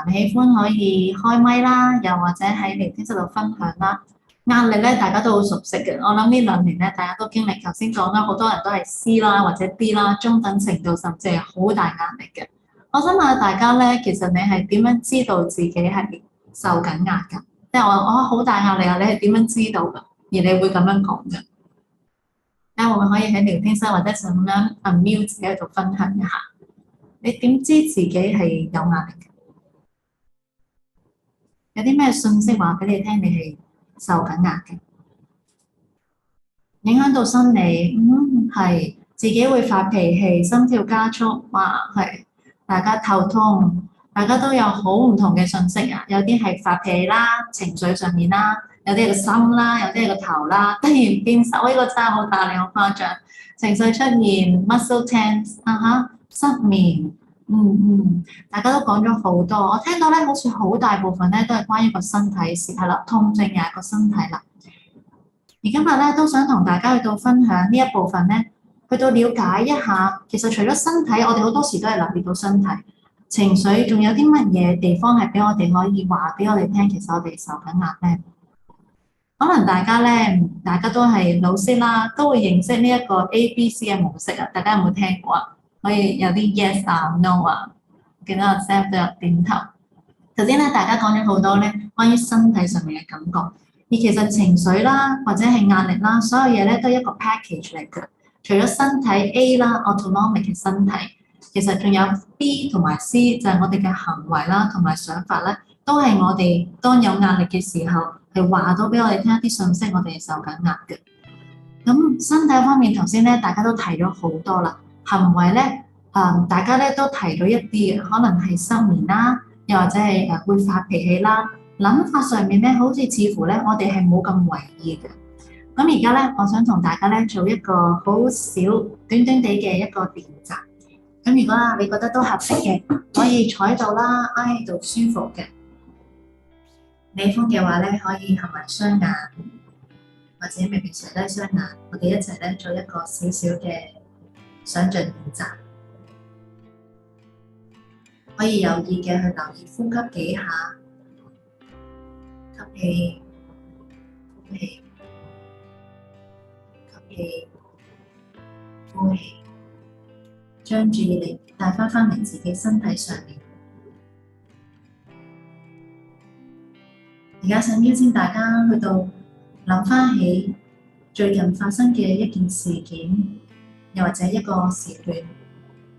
你喜歡可以開咪啦，又或者喺聊天室度分享啦。壓力咧，大家都好熟悉嘅。我諗呢2年咧，大家都經歷頭先講啦，好多人都係 C 啦或者 D 啦，中等程度甚至係好大壓力嘅。我想問下大家咧，其實你係點樣知道自己係受緊壓㗎？即係我好大壓力啊，你係點樣知道㗎？而你會咁樣講嘅？睇下會唔會可以喺聊天室或者咁樣 unmute 自己喺度分享一下？你點知自己係有壓力嘅？有啲咩信息話俾你聽，你係受緊壓嘅？影響到生理，係自己會發脾氣、心跳加速，哇，係大家頭痛，大家都有好唔同嘅信息啊！有啲係發脾氣啦，情緒上面啦，有啲係個心啦，有啲係個頭啦，突然變手，呢個真係好大力，好誇張。情緒出現 muscle tense 失眠，大家都講咗好多，我聽到咧好似好大部分咧都係關於個身體事，係啦，痛症又係個身體啦。而今日咧都想同大家去到分享呢一部分咧，去到了解一下，其實除咗身體，我哋好多時都係留意到身體、情緒，仲有啲乜嘢地方係俾我哋可以話俾我哋聽，其實我哋受緊壓咧。可能大家咧，大家都係老師啦，都會認識呢一個 ABC 嘅模式啊。大家有冇聽過啊？可以有啲 yes 啊、no 啊，見到阿 Sam 都有點頭。頭先咧，大家講咗好多咧關於身體上面嘅感覺。而其實情緒啦，或者係壓力啦，所有嘢咧都係一個 package 嚟嘅。除咗身體 A 啦，autonomic 嘅身體，其實仲有 B 同埋 C，就係我哋嘅行為啦，同埋想法咧，都係我哋當有壓力嘅時候，係話到俾我哋聽一啲信息，我哋係受緊壓嘅。咁身體方面，頭先咧大家都提咗好多啦。行為咧，大家咧都提到一啲嘅，可能係失眠啦，又或者係會發脾氣啦。諗法上面咧，好似似乎咧，我哋係冇咁為意嘅。咁而家咧，我想同大家咧做一個好少短短地嘅一個練習。咁如果你覺得都合適嘅，可以坐喺度啦，挨喺度舒服嘅。你歡嘅話咧，可以合埋雙眼，或者微微垂低雙眼，我哋一齊咧做一個少少嘅想像練習。可以有意嘅去留意呼吸幾下。吸氣，呼氣，吸氣，呼氣，將注意力帶返嚟自己身體上面。而家想邀請大家去到諗返起最近發生嘅一件事件，又或者一個時段，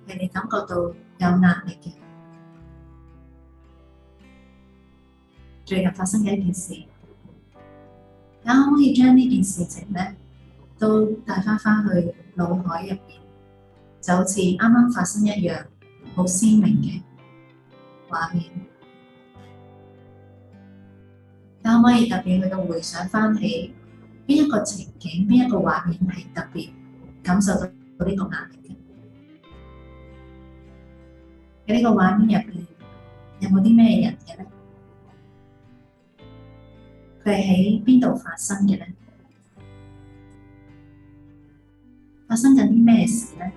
係你感覺到有壓力嘅。最近發生嘅一件事，大家可唔可以將呢件事情咧都帶返去腦海入邊，就好似啱啱發生一樣好鮮明嘅畫面。大家可唔可以特別去到回想返起邊一個情景、邊一個畫面係特別感受到呢個壓力嘅？喺呢個畫面入邊有冇啲咩人嘅咧？佢係喺邊度發生嘅咧？發生緊啲咩事咧？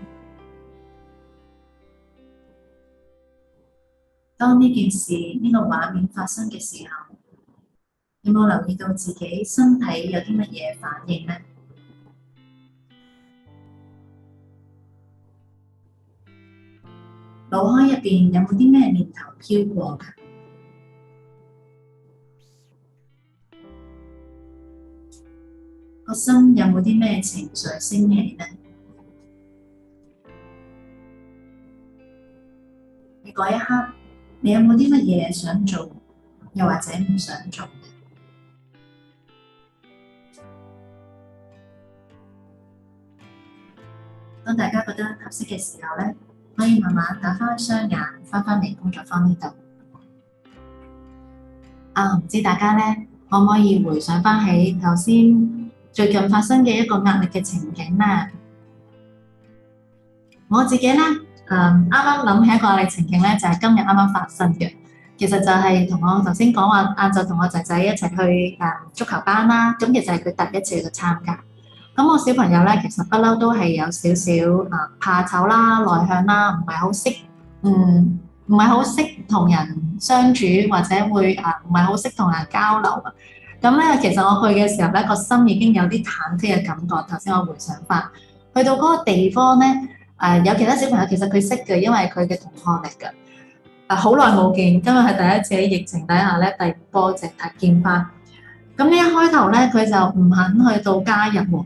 當呢件事、呢個畫面發生嘅時候，有冇留意到自己身體有啲乜嘢反應咧？腦海入邊有冇啲咩念頭飄過㗎？個心有冇啲咩情緒升起呢？喺嗰一刻，你有冇啲乜嘢想做，又或者唔想做嘅？當大家覺得合適嘅時候咧，可以慢慢打開雙眼，返嚟工作坊呢度。唔知大家咧可唔可以回想返起頭先最近發生嘅一個壓力嘅情景咧？我自己咧，啱啱諗起一個壓力情景咧，就係今日啱啱發生嘅。其實就係同我頭先講話，晏晝同我仔仔一齊去足球班啦。咁其實係佢第一次去參加。咁我小朋友咧，其實不嬲都係有少少怕醜啦、內向啦，唔係好識唔係好識同人相處，或者會唔係好識同人交流啊。咁咧，其實我去嘅時候咧，個心已經有啲忐忑嘅感覺。頭先我回想翻，去到嗰個地方咧，有其他小朋友其實佢識嘅，因為佢嘅同學嚟㗎。好耐冇見，今日係第一次喺疫情底下咧，第二波淨係見翻。咁呢一開頭咧，佢就唔肯去到加入喎。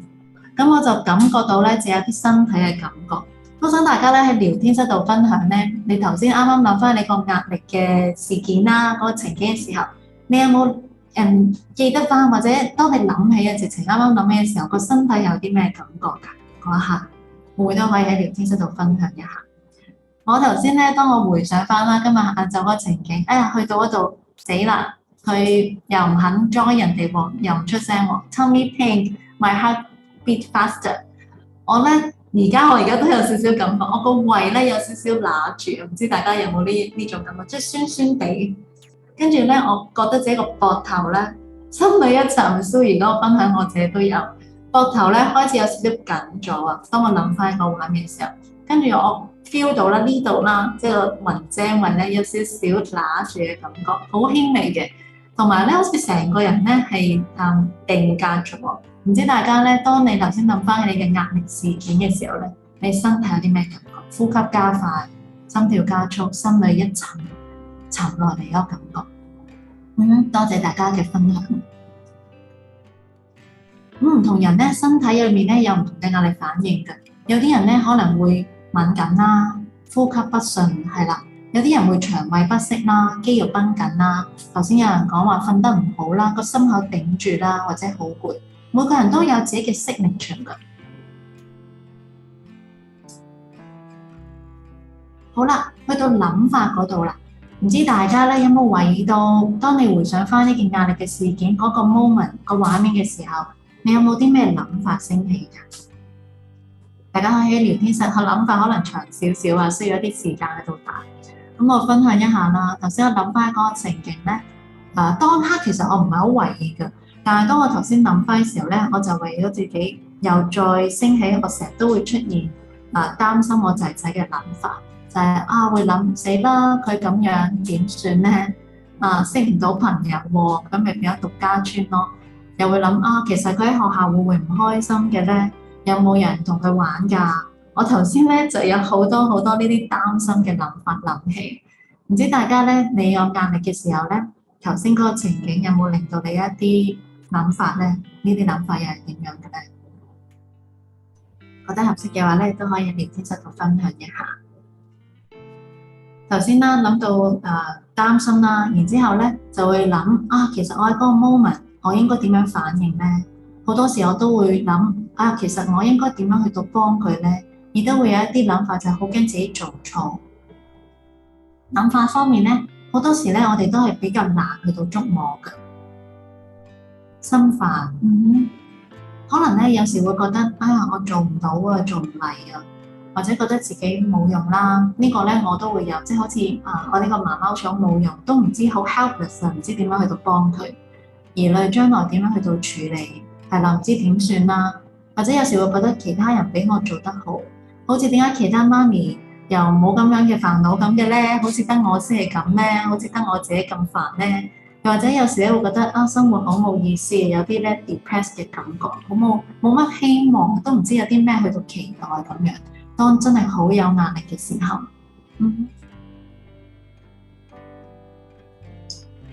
咁我就感覺到咧，自己有啲身體嘅感覺。我想大家咧喺聊天室度分享咧，你頭先啱啱諗翻你個壓力嘅事件啦，嗰個情景嘅時候，你有冇記得翻，或者當你諗起啊，直情啱啱諗起嘅時候，個身體有啲咩感覺㗎？嗰一刻，會唔會都可以喺聊天室度分享一下？我頭先咧，當我回想翻啦，今日晏晝嗰個情景，哎呀，去到嗰度死啦，佢又唔肯 join 人哋喎，又唔出聲喎，tummy pain，my heart beat faster。我而家都有少少感覺，我個胃咧有少少揦住，唔知大家有冇呢種感覺，即係酸酸地。跟住咧，我覺得自己個膊頭咧，心裏一沉。Sue 嗰個分享我自己都有，膊頭咧開始有少少緊咗啊。當我諗翻個畫面嘅時候，跟住我 feel 到啦呢度啦，即係個雲精位咧有少少揦住嘅感覺，好輕微嘅，同埋咧好似成個人咧係定格咗。唔知大家咧，當你頭先諗翻起你嘅壓力事件嘅時候咧，你身體有啲咩感覺？呼吸加快，心跳加速，心裏一沉落嚟嗰個感覺。多謝大家嘅分享。唔同人咧，身體裏面咧有唔同嘅壓力反應嘅。有啲人咧可能會敏感啦，呼吸不順係啦。有啲人會腸胃不適啦，肌肉繃緊啦。頭先有人講話瞓得唔好啦，個心口頂住啦，或者好攰。每個人都有自己嘅 signature 㗎。好啦，去到諗法嗰度啦，唔知大家咧有冇留意到，當你回想翻呢件壓力嘅事件嗰個 moment 個畫面嘅時候，你有冇啲咩諗法升起㗎？大家可以喺聊天室，個諗法可能長少少啊，需要一啲時間喺度打。咁我分享一下啦。頭先我諗翻嗰個情景咧，當刻其實我唔係好為意㗎。但係當我頭先諗翻嘅時候咧，我就為咗自己又再升起，我成日都會出現擔心我仔仔嘅諗法，就係會諗死啦，佢咁樣點算咧？識唔到朋友喎，咁咪變咗獨家村咯。又會諗其實佢喺學校會唔會唔開心嘅咧？有冇人同佢玩㗎？我頭先咧就有好多好多呢啲擔心嘅諗法諗起，唔知大家咧，你有壓力嘅時候咧，頭先嗰個情景有冇令到你一啲諗法咧？呢啲諗法又係點樣嘅咧？覺得合適嘅話咧，都可以喺聊天室度分享一下。頭先啦，諗到擔心啦，然之後咧就會諗其實我喺嗰個 moment 我應該點樣反應咧？好多時我都會諗其實我應該點樣去到幫佢咧？亦都會有一啲諗法就係好驚自己做錯。諗法方面咧，好多時咧我哋都係比較難去到捉摸嘅。心煩，可能咧有時會覺得我做唔到啊，做唔嚟啊，或者覺得自己冇用啦。呢個咧我都會有，即係好似我呢個媽媽想冇用，都唔知好 helpless 啊，唔知點樣去到幫佢，疑慮將來點樣去到處理，係啦，唔知點算啦。或者有時會覺得其他人比我做得好，好似點解其他媽咪又冇咁樣嘅煩惱咁嘅咧？好似得我先係咁咧，好似得我自己咁煩咧。又或者有時咧會覺得生活好冇意思，有啲咧 depressed 嘅感覺，好冇乜希望，都唔知有啲咩去到期待咁樣。當真係好有壓力嘅時候，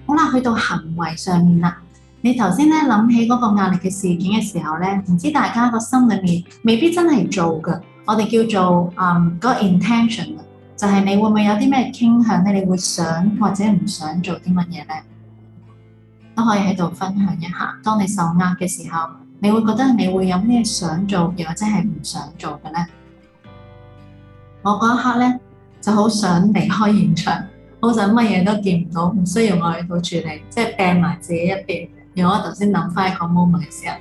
好啦，去到行為上面啦。你頭先咧諗起嗰個壓力嘅事件嘅時候咧，唔知大家個心裏面未必真係做㗎。我哋叫做嗰個 intention，就係你會唔會有啲咩傾向咧？你會想或者唔想做啲乜嘢咧？都可以喺度分享一下。當你受壓嘅時候，你會覺得你會有咩想做，又或者係唔想做嘅咧？我嗰一刻咧就好想離開現場，好想乜嘢都見唔到，唔需要我去到處理，即係掟埋自己一邊。如果我頭先諗翻一個 moment 嘅時候，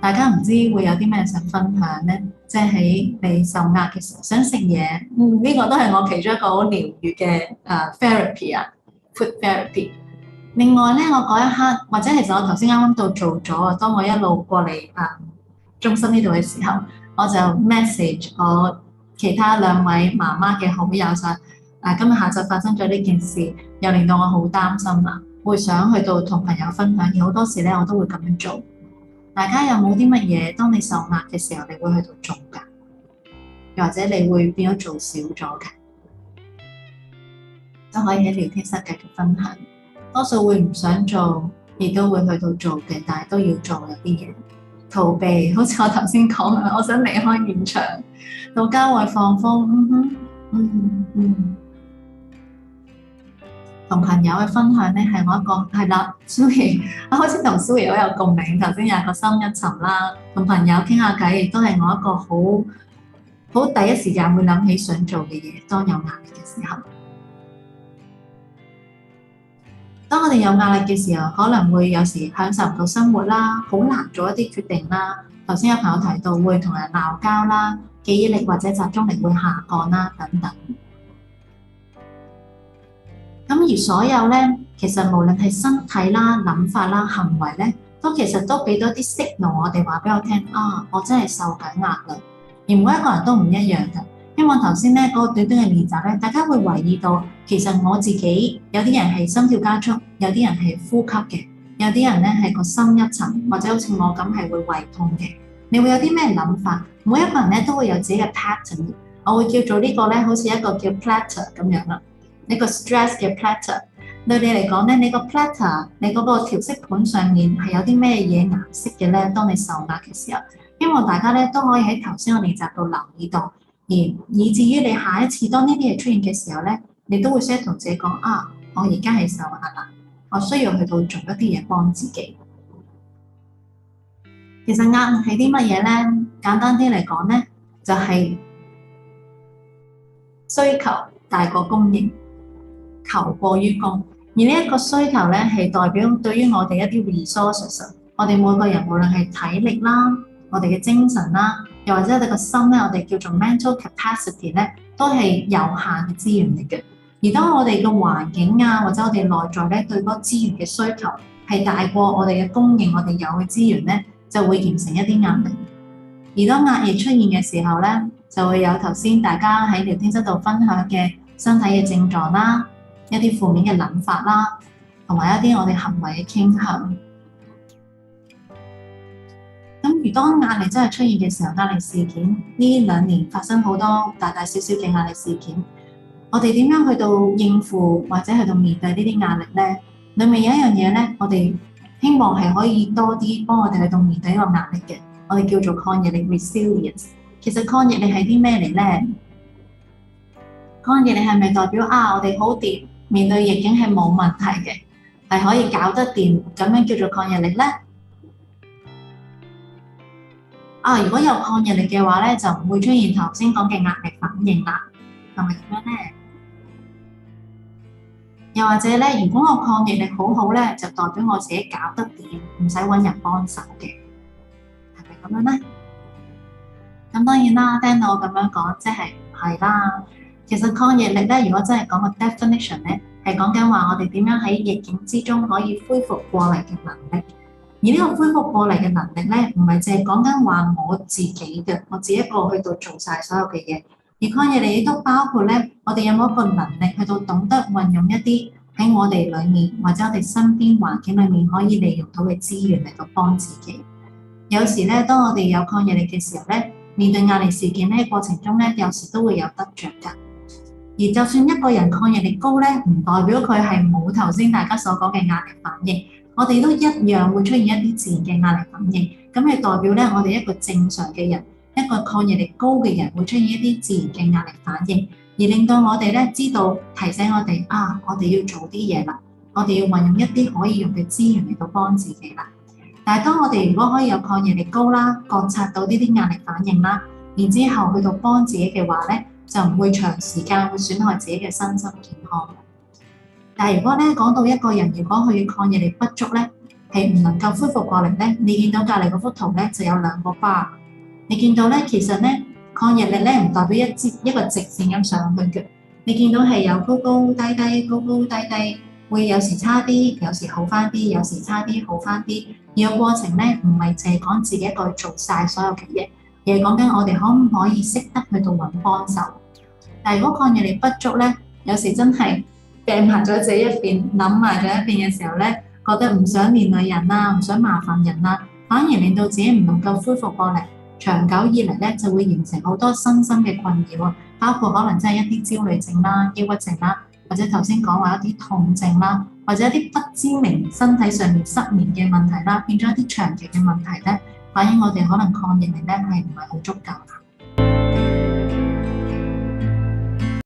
大家唔知會有啲咩想分享咧？即係喺你受壓嘅時候，想食嘢，呢個都係我其中一個好療愈嘅therapy food therapy。另外咧，我嗰一刻，或者其實我頭先啱啱到做咗啊，當我一路過嚟中心呢度嘅時候，我就 message 我其他兩位媽媽嘅好友就今日下晝發生咗呢件事，又令到我好擔心啦，會想去到同朋友分享，而好多時咧我都會咁樣做。大家有冇啲乜嘢？當你受壓嘅時候，你會去到做㗎？又或者你會變咗做少咗嘅？都可以喺聊天室繼續分享。多數會唔想做，亦都會去到做嘅，但係都要做有啲嘢。逃避，好似我頭先講嘅，我想離開現場，到郊外放風。同朋友嘅分享咧，係我一個係啦，Sue，我好似同 Sue 好有共鳴。頭先有個深一層啦，同朋友傾下偈，亦都係我一個好第一時間會諗起想做嘅嘢。當有壓力嘅時候，當我哋有壓力嘅時候，可能會有時享受唔到生活啦，好難做一啲決定啦。頭先有朋友提到會同人鬧交啦，記憶力或者集中力會下降啦，等等。咁而所有咧，其實無論係身體啦、諗法啦、行為咧，其實都俾到啲 signal 我哋話俾我聽啊，我真係受緊壓力。而每一個人都唔一樣嘅。希望頭先咧嗰個短短嘅練習咧，大家會留意到，其實我自己有啲人係心跳加速，有啲人係呼吸嘅，有啲人咧係個心一沉，或者好似我咁係會胃痛嘅。你會有啲咩諗法？每一個人咧都會有自己嘅 pattern，我會叫做呢個咧，好似一個叫 platter 咁樣啦。呢個 stress 嘅 platter 對你嚟講咧，你個 platter 你嗰個調色盤上面係有啲咩嘢顏色嘅咧？當你受壓嘅時候，希望大家咧都可以喺頭先我練習度留意到，而以至於你下一次當呢啲嘢出現嘅時候咧，你都會識同自己講啊，我而家係受壓啦，我需要去到做一啲嘢幫自己。其實壓力係啲乜嘢咧？簡單啲嚟講咧，就係需求大過供應。求過於供，而呢一個需求咧係代表對於我哋一啲 resources，我哋每個人無論係體力啦，我哋嘅精神啦，又或者我哋個心咧，我哋叫做 mental capacity 咧，都係有限嘅資源嚟嘅。而當我哋嘅環境啊，或者我哋內在咧對嗰個資源嘅需求係大過我哋嘅供應，我哋有嘅資源咧，就會形成一啲壓力。而當壓力出現嘅時候咧，就會有頭先大家喺聊天室度分享嘅身體嘅症狀啦。一啲負面嘅諗法啦，同埋一啲我哋行為嘅傾向。咁而當壓力真係出現嘅時候，壓力事件呢2年發生好多大大小小嘅壓力事件，我哋點樣去到應付或者去到面對呢啲壓力咧？裡面有一樣嘢咧，我哋希望係可以多啲幫我哋去到面對呢個壓力嘅，我哋叫做抗逆力 resilience。其實抗逆力係啲咩嚟咧？抗逆力係咪代表我哋好掂？面對逆境係冇問題嘅，係可以搞得掂，咁樣叫做抗逆力咧。如果有抗逆力嘅話咧，就唔會出現頭先講嘅壓力反應啦，係咪咁樣咧？又或者咧，如果我抗逆力好好咧，就代表我自己搞得掂，唔使揾人幫手嘅，係咪咁樣咧？咁當然啦，聽到我咁樣講，即係係啦。其實抗逆力咧，如果真係講個 definition 咧，係講緊話我哋點樣喺逆境之中可以恢復過嚟嘅能力。而呢個恢復過嚟嘅能力咧，唔係淨係講緊話我自己嘅，我自己一個去到做晒所有嘅嘢。而抗逆力亦都包括咧，我哋有冇一個能力去到懂得運用一啲喺我哋裡面或者我哋身邊環境裡面可以利用到嘅資源嚟到幫自己。有時咧，當我哋有抗逆力嘅時候咧，面對壓力事件咧過程中咧，有時都會有得着㗎。而就算一個人抗逆力高咧，唔代表佢係冇頭先大家所講嘅壓力反應。我哋都一樣會出現一啲自然嘅壓力反應。咁係代表咧，我哋一個正常嘅人，一個抗逆力高嘅人會出現一啲自然嘅壓力反應，而令到我哋咧知道提醒我哋我哋要做啲嘢啦，我哋要運用一啲可以用嘅資源嚟到幫自己啦。但係當我哋如果可以有抗逆力高啦，覺察到呢啲壓力反應啦，然之後去到幫自己嘅話咧，就唔會長時間會損害自己嘅身心健康。但係如果咧講到一個人，如果佢抗逆力不足咧，係唔能夠恢復過嚟咧，你見到隔離嗰幅圖咧就有2個 bar。你見到咧，其實咧抗逆力咧唔代表一個直線咁上去嘅。你見到係有高高低低、高高低低，會有時差啲，有時好翻啲，有時差啲，好翻啲。而個過程咧唔係淨係講自己一個去做晒所有嘅嘢，而係講緊我哋可唔可以識得去到揾幫手。但係如果抗逆力不足咧，有時真係病埋咗自己一邊，諗埋咗一邊嘅時候咧，覺得唔想連累人啦，唔想麻煩人啦，反而令到自己唔能夠恢復過嚟，長久以嚟咧就會形成好多身心嘅困擾啊，包括可能真係一啲焦慮症啦、抑鬱症啦，或者頭先講話一啲痛症啦，或者一啲不知名身體上面失眠嘅問題啦，變咗一啲長期嘅問題咧，反映我哋可能抗逆力咧係唔係好足夠。